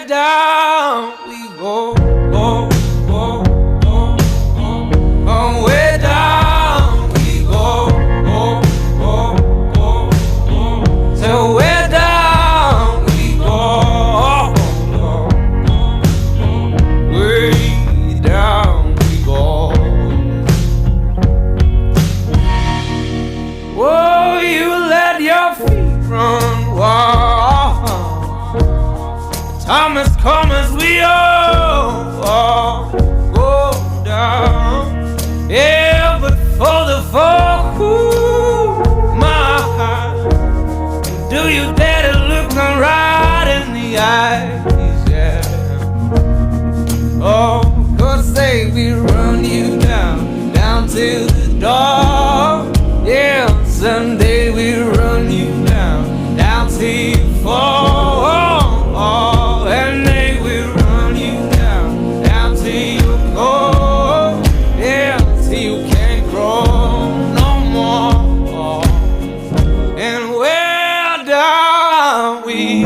where down we go, go, go, go, go. Oh, where down we go, go, go, go, go. So where down we go, go, go, go. Way down we go. Whoa, you let your feet run wild. Time has come as we all go down. Yeah, but for the folk who my heart, do you dare to look them right in the eyes? Yeah. Oh, 'cause say we run you down, down to the door. Yeah, someday we run you down, down till you fall. And they will run you down, down till you go. Yeah, till you can't crawl no more. And where down we